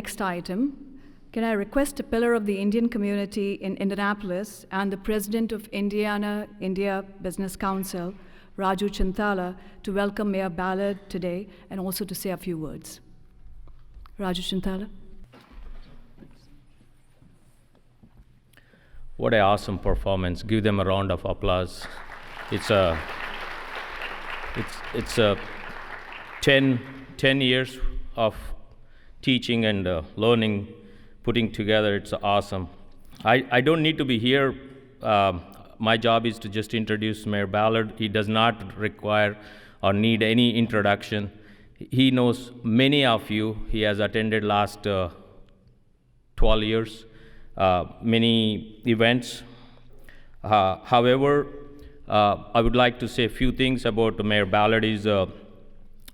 next item, can I request a pillar of the Indian community in Indianapolis and the president of Indiana India Business Council, Raju Chintala, to welcome Mayor Ballard today and also to say a few words. Raju Chintala. What an awesome performance. Give them a round of applause. It's a 10 years of teaching and learning, putting together. It's awesome. I don't need to be here. My job is to just introduce Mayor Ballard. He does not require or need any introduction. He knows many of you. He has attended last 12 years, many events. However, I would like to say a few things about Mayor Ballard.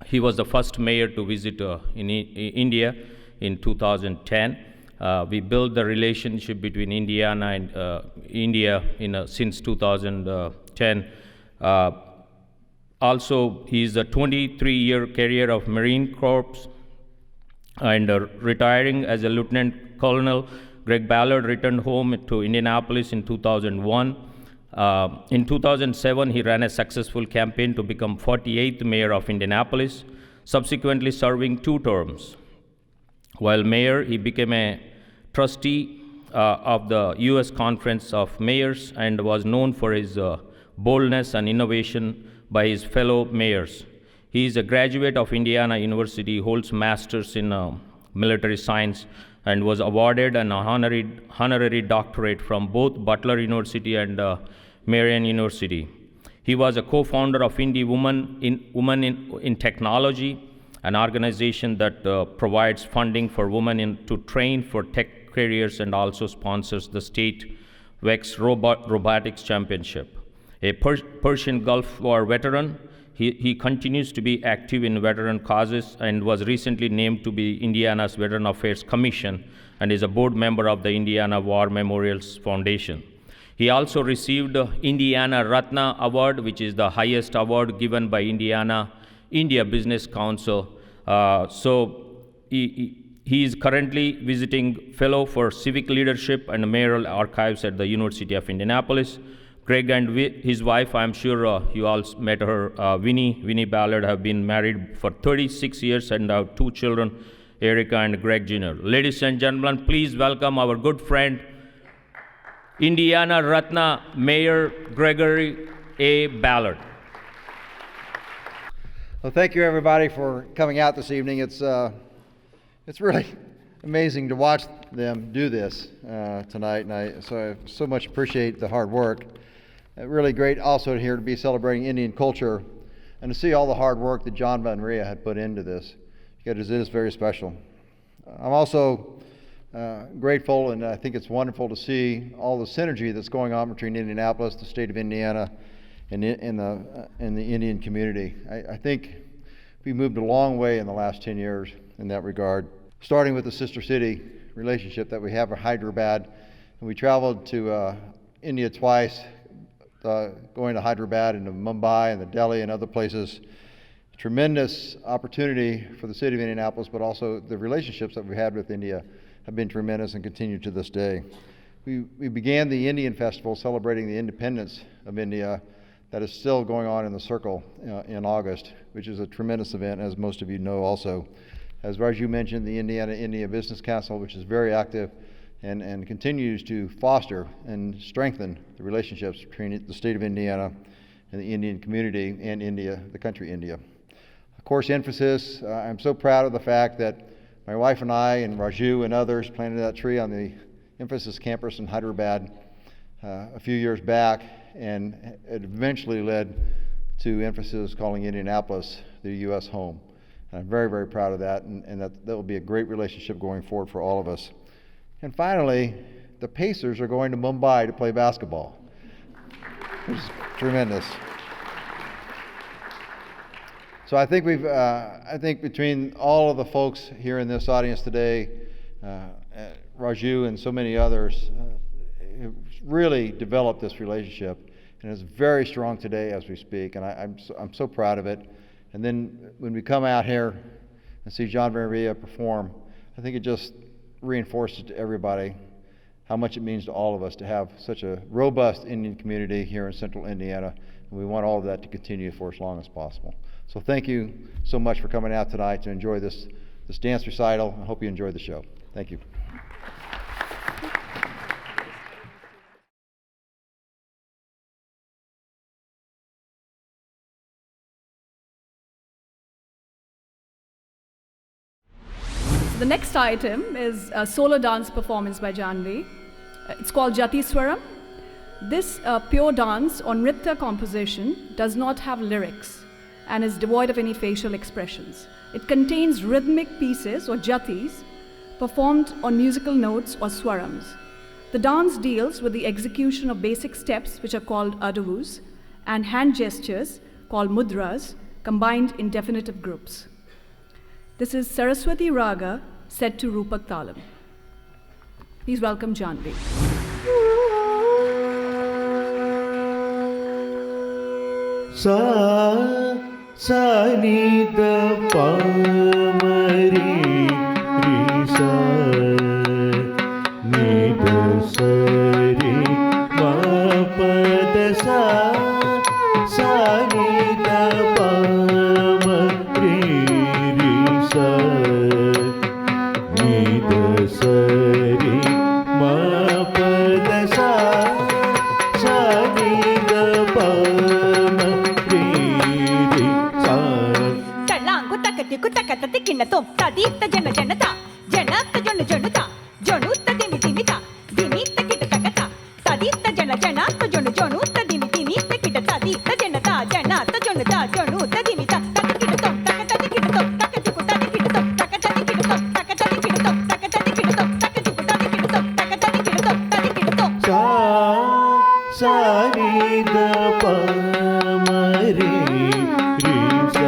He was the first mayor to visit in India in 2010. We built the relationship between Indiana and India since 2010. Also, he's a 23-year career of Marine Corps, and retiring as a Lieutenant Colonel. Greg Ballard returned home to Indianapolis in 2001. In 2007, he ran a successful campaign to become 48th mayor of Indianapolis, subsequently serving 2 terms. While mayor, he became a trustee of the U.S. Conference of Mayors and was known for his boldness and innovation by his fellow mayors. He is a graduate of Indiana University, holds master's in military science, and was awarded an honorary doctorate from both Butler University and Marian University. He was a co-founder of Indie Women in Technology, an organization that provides funding for women to train for tech careers and also sponsors the state VEX Robotics Championship. A Persian Gulf War veteran, he continues to be active in veteran causes and was recently named to be Indiana's Veteran Affairs Commission and is a board member of the Indiana War Memorials Foundation. He also received the Indiana Ratna Award, which is the highest award given by India Business Council. He is currently visiting fellow for civic leadership and mayoral archives at the University of Indianapolis. Greg and his wife, I'm sure you all met her, Winnie Ballard, have been married for 36 years and have 2 children, Erica and Greg Jr. Ladies and gentlemen, please welcome our good friend, Indiana Ratna Mayor Gregory A. Ballard. Well, thank you everybody for coming out this evening. It's really amazing to watch them do this tonight, and I so much appreciate the hard work. Really great also here to be celebrating Indian culture and to see all the hard work that Janvi and Rhea had put into this, because it is very special. I'm also grateful, and I think it's wonderful to see all the synergy that's going on between Indianapolis, the state of Indiana, and in the Indian community. I think we moved a long way in the last 10 years in that regard, starting with the sister city relationship that we have in Hyderabad. And we traveled to India twice, going to Hyderabad and to Mumbai and the Delhi and other places. Tremendous opportunity for the city of Indianapolis, but also the relationships that we've had with India have been tremendous and continue to this day. We began the Indian Festival celebrating the independence of India that is still going on in the Circle in August, which is a tremendous event, as most of you know also. As Raju mentioned, the Indiana India Business Council, which is very active and continues to foster and strengthen the relationships between the state of Indiana and the Indian community and India, the country India. Of course, emphasis, I'm so proud of the fact that my wife and I and Raju and others planted that tree on the Emphasis campus in Hyderabad a few years back, and it eventually led to Emphasis calling Indianapolis the U.S. home. And I'm very, very proud of that, and that will be a great relationship going forward for all of us. And finally, the Pacers are going to Mumbai to play basketball, which is tremendous. So I think between all of the folks here in this audience today, Raju and so many others, have really developed this relationship, and it's very strong today as we speak, and I'm so proud of it. And then when we come out here and see Janvi Rhea perform, I think it just reinforces to everybody how much it means to all of us to have such a robust Indian community here in central Indiana, and we want all of that to continue for as long as possible. So thank you so much for coming out tonight to enjoy this dance recital. I hope you enjoyed the show. Thank you. The next item is a solo dance performance by Janvi. It's called JATISWARAM. This pure dance or nritya composition does not have lyrics and is devoid of any facial expressions. It contains rhythmic pieces or jatis performed on musical notes or swarams. The dance deals with the execution of basic steps, which are called adavus, and hand gestures called mudras, combined in definitive groups. This is Saraswati Raga set to Rupak Talam. Please welcome Janvi. Sa ni da pa ma ri sa ni da sa ri ma pa da sa ni da pa ma ri sa ni da sa ri ma pa da sa ni da pa kutakati kinnatom tadita jana janata janata jonu jonuta jonuta dimi dimita dimita kita takata tadita jana janata jonu jonuta dimi dimita kita tadita janata janata jonuta jonuta dimita takinatom takatati kinatom takajukutati kinatom takatati kinatom takatati kinatom takatati kinatom takajukutati kinatom takatati kinatom tadi kinatom sa ni da pa ma ri sa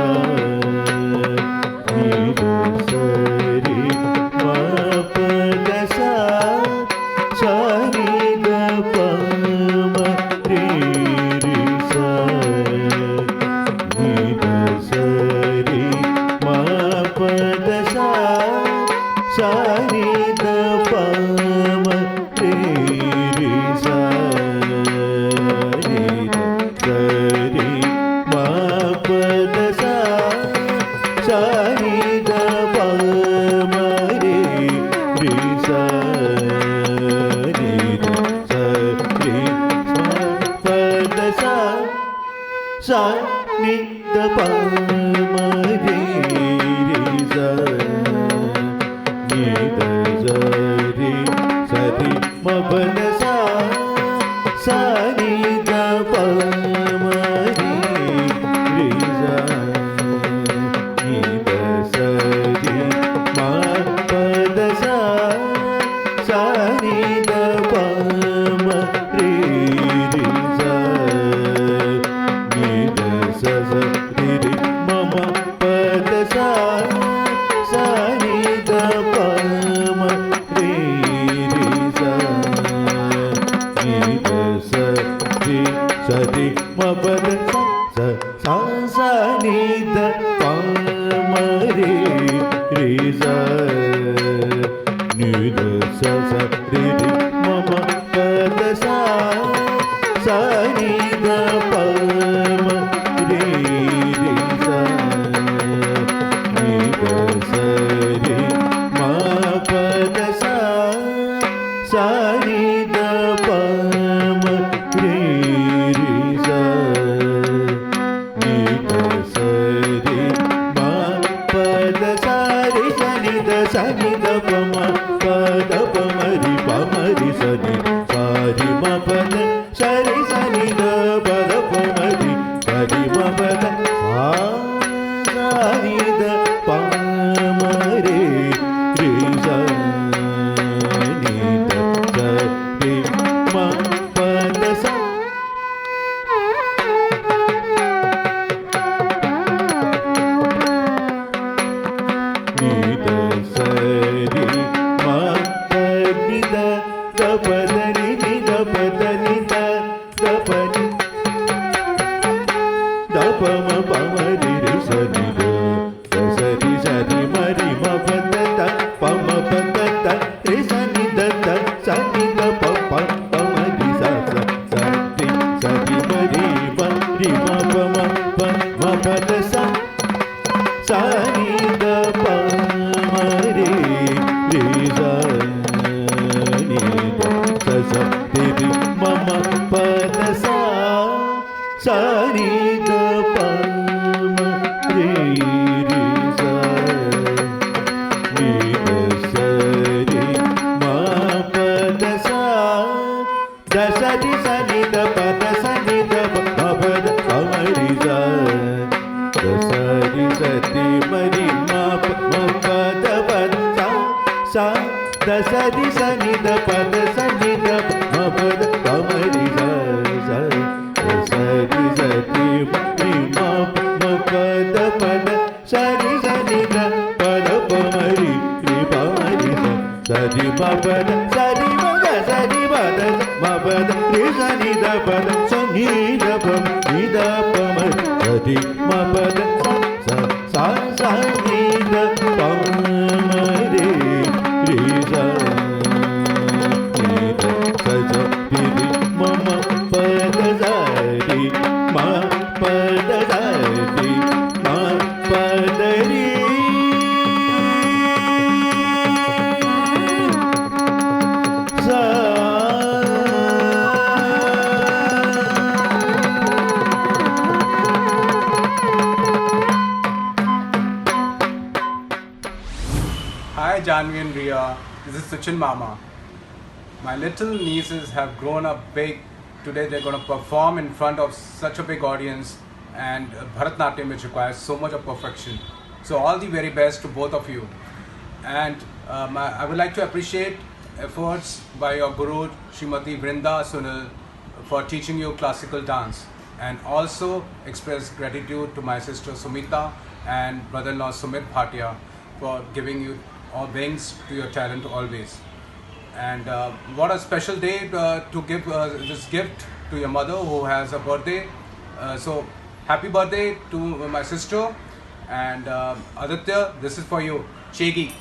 sari da pa ma re re sa ni da sa re ma pa da sa di sa ni da pa da sa ni da pa ma pa da pa ma re sa da sa di sa ti ma ri ma pa da pa da sa da sa di sa ni da pa da sa ni da ma pa da pa ma re sa sa da sa di sa ti ma ri ma pa da pa da sa di sa ni da pa da pa ma ri pa ma ri sa di ma pa da sa di ma da sa di ma da ma pa da ri sa ni da pa da sa ni da pa ma sa di ma pa da sa sa ni da pa ma ri sa ni da sa sa di ma ma pa da sa di ma pa da sa di ma pa da ri sa Hi Janvi and Rhea, this is Sachin Mama. My little nieces have grown up big. Today they're going to perform in front of such a big audience, and Bharatanatyam, which requires so much of perfection. So all the very best to both of you. And I would like to appreciate efforts by your guru Srimati Vrinda Sunil for teaching you classical dance, and also express gratitude to my sister Sumita and brother-in-law Sumit Bhatia for giving you all wings to your talent always. And what a special day to give this gift to your mother who has a birthday. So happy birthday to my sister, and Aditya, this is for you. Chegi.